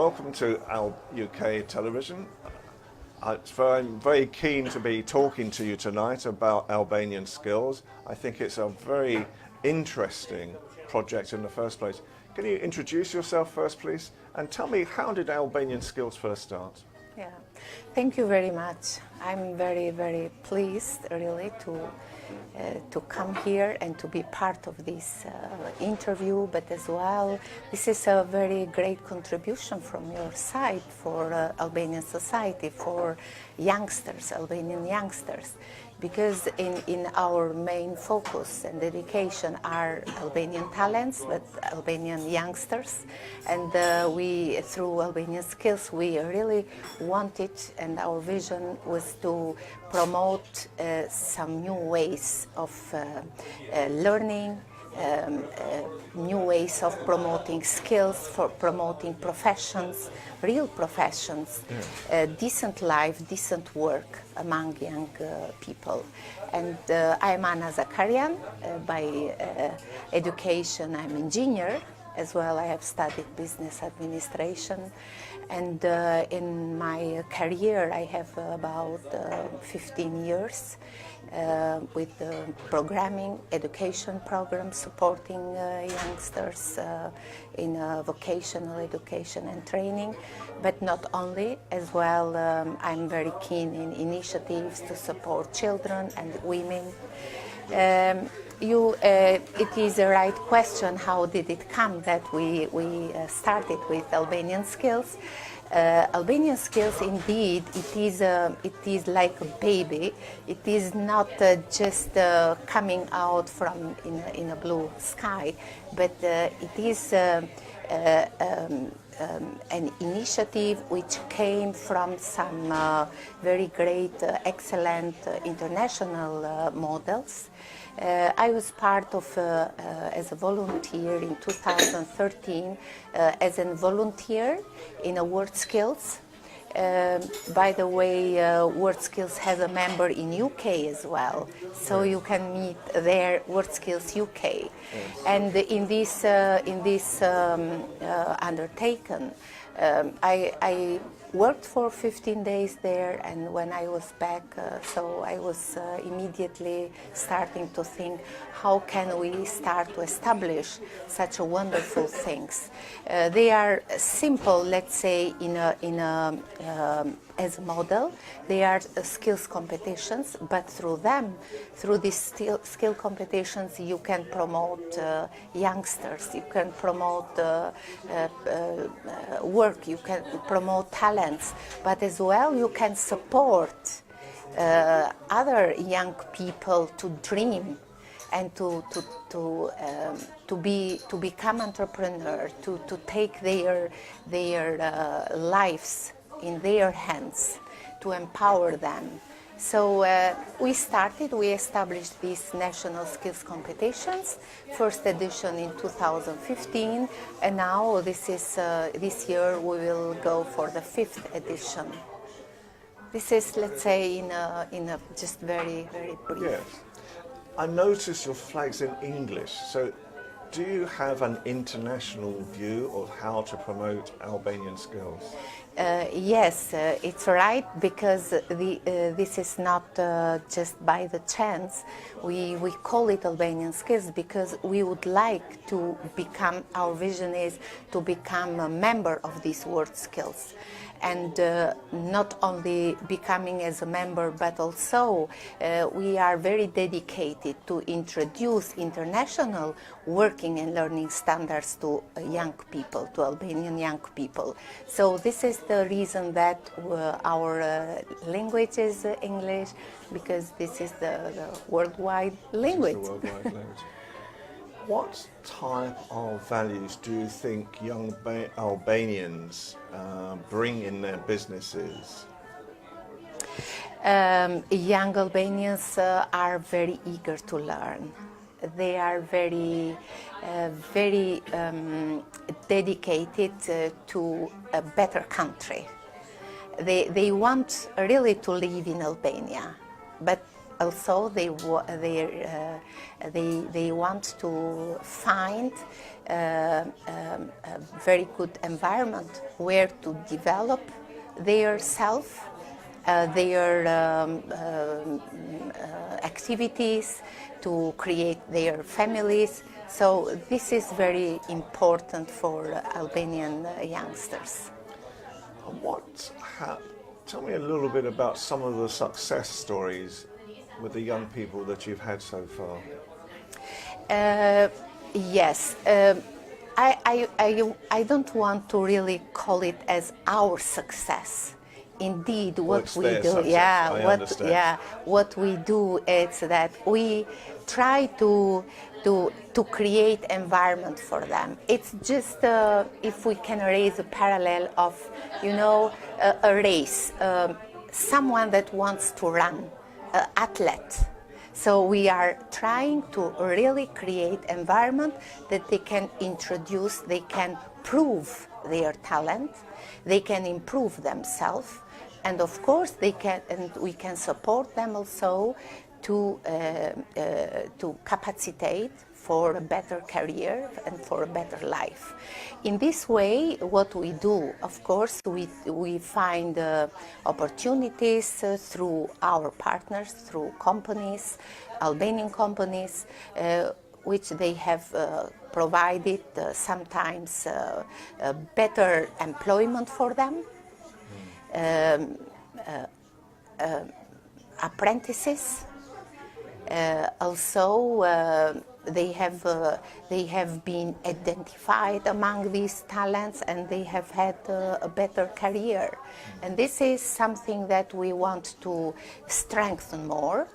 Welcome to ALB UK television. I'm very keen to be talking to you tonight about Albanian skills. I think it's a very interesting project in the first place. Can you introduce yourself first, please? And tell me, how did Albanian Skills first start? Yeah, thank you very much. I'm very, very pleased, really, to come here and to be part of this interview, but as well, this is a very great contribution from your side for Albanian society, for youngsters, Albanian youngsters, because in our main focus and dedication are Albanian talents, but Albanian youngsters, and we, through Albanian Skills, we really wanted, and our vision was to promote some new ways of learning, new ways of promoting skills, for promoting professions, real professions, decent life, decent work among young people. And I'm Zacharian. By education, I'm engineer. As well, I have studied business administration, and in my career I have about 15 years with programming, education programs, supporting youngsters in vocational education and training, but not only, as well I'm very keen in initiatives to support children and women. It is the right question, how did it come that we started with Albanian Skills? Albanian Skills, indeed, it is like a baby. It is not just coming out from in a blue sky, but it is an initiative which came from some very great, excellent international models. I was part of, as a volunteer in 2013, as a volunteer in a WorldSkills. By the way, WorldSkills has a member in UK as well, so you can meet there, WorldSkills UK. And in this undertaken, I worked for 15 days there, and when I was back, so I was immediately starting to think, how can we start to establish such a wonderful things? They are simple, let's say, as a model. They are skills competitions, but through them, through these skill competitions, you can promote youngsters, you can promote work, you can promote talents, but as well you can support other young people to dream and to become entrepreneur, to take their lives in their hands, to empower them. So we established these national skills competitions, first edition in 2015, and now this year we will go for the 5th edition. This is, let's say, in a just very, very brief. Yes. I notice your flag's in English, so do you have an international view of how to promote Albanian skills? Yes, it's right, because this is not just by the chance. We call it Albanian Skills because we would like to become, our vision is to become a member of these WorldSkills. And not only becoming as a member, but also we are very dedicated to introduce international working and learning standards to young people, to Albanian young people. So this is the reason that our language is English, because this is the worldwide language. This is the worldwide language. What type of values do you think young Albanians bring in their businesses? Young Albanians are very eager to learn. They are very dedicated to a better country. They want really to live in Albania, but also they want to find a very good environment where to develop their self, their activities, to create their families. So this is very important for Albanian youngsters. Tell me a little bit about some of the success stories with the young people that you've had so far. Yes, I don't want to really call it as our success. Indeed, what we do, what we do is that we try to create environment for them. It's just if we can raise a parallel of, a race, someone that wants to run, an athlete. So we are trying to really create environment that they can introduce, they can prove their talent, they can improve themselves, and of course we can support them also to capacitate for a better career and for a better life. In this way, what we do, of course, we find opportunities through our partners, through companies, Albanian companies, which they have provided sometimes better employment for them, apprentices. Also, they have been identified among these talents, and they have had a better career. And this is something that we want to strengthen more.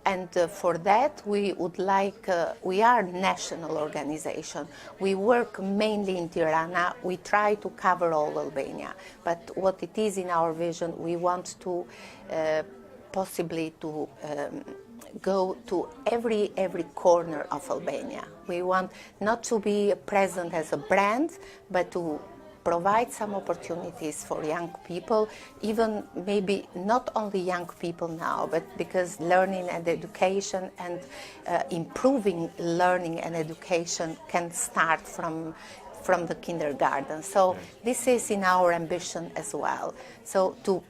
And for that, we would like, we are a national organization. We work mainly in Tirana. We try to cover all Albania. But what it is in our vision, we want to possibly to go to every corner of Albania. We want not to be present as a brand, but to provide some opportunities for young people, even maybe not only young people now, but because learning and education and improving learning and education can start from the kindergarten. So this is in our ambition as well. So to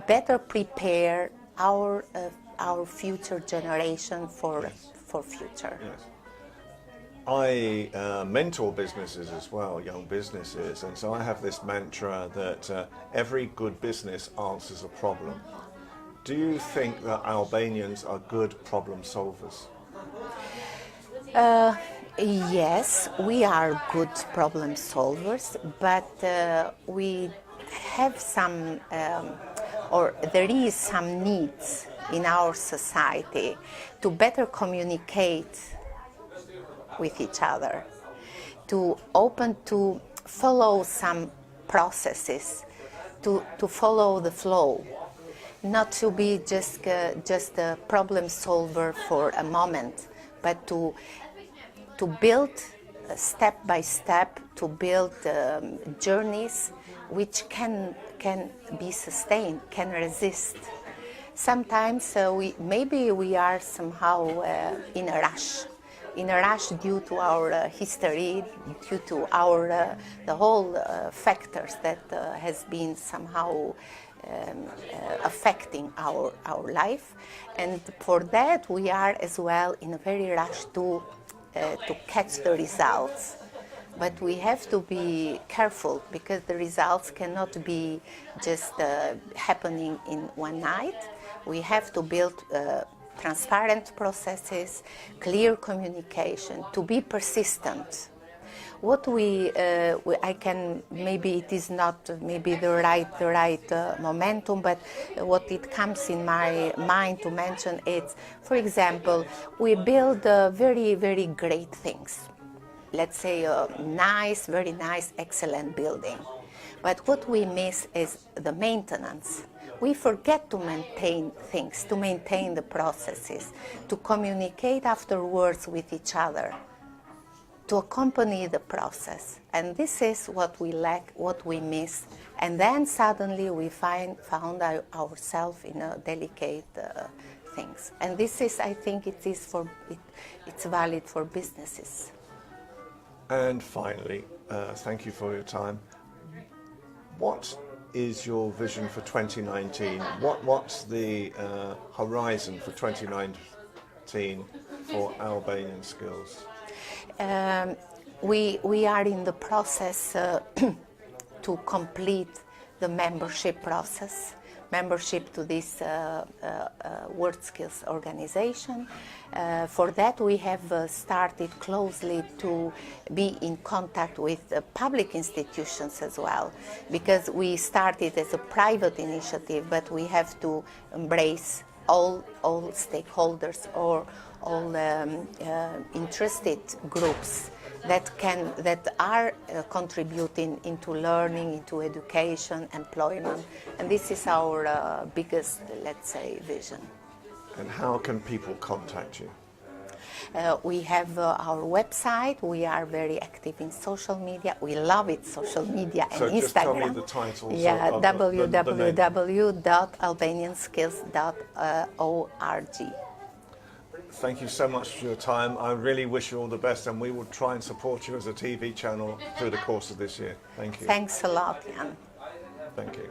better prepare our future generation for future. Yes. I mentor businesses as well, young businesses, and so I have this mantra that every good business answers a problem. Do you think that Albanians are good problem solvers? Yes, we are good problem solvers, but we have some, or there is some needs in our society to better communicate with each other, to follow some processes, to follow the flow, not to be just a problem solver for a moment, but to build step by step, to build journeys which can be sustained, can resist. Sometimes maybe we are somehow in a rush due to our history, due to our the whole factors that has been somehow affecting our life, and for that we are as well in a very rush to catch the results. But we have to be careful, because the results cannot be just happening in one night. We have to build transparent processes, clear communication, to be persistent. What I can, maybe it is not maybe the right momentum, but what it comes in my mind to mention is, for example, we build very, very great things. Let's say a nice, very nice, excellent building. But what we miss is the maintenance. We forget to maintain things, to maintain the processes, to communicate afterwards with each other, to accompany the process. And this is what we lack, what we miss. And then suddenly we found ourselves in a delicate things. And this is, I think, it's valid for businesses. And finally, thank you for your time. What is your vision for 2019? What's the horizon for 2019 for AlbanianSkills? We are in the process to complete the membership process, membership to this WorldSkills organization. For that, we have started closely to be in contact with public institutions as well, because we started as a private initiative, but we have to embrace all stakeholders or all interested groups that are contributing into learning, into education, employment, and this is our biggest, let's say, vision. And how can people contact you? We have our website. We are very active in social media. We love it, social media and so Instagram. Just tell me the titles. Yeah, of www.albanianskills.org. Thank you so much for your time. I really wish you all the best, and we will try and support you as a TV channel through the course of this year. Thank you. Thanks a lot, Ian. Thank you.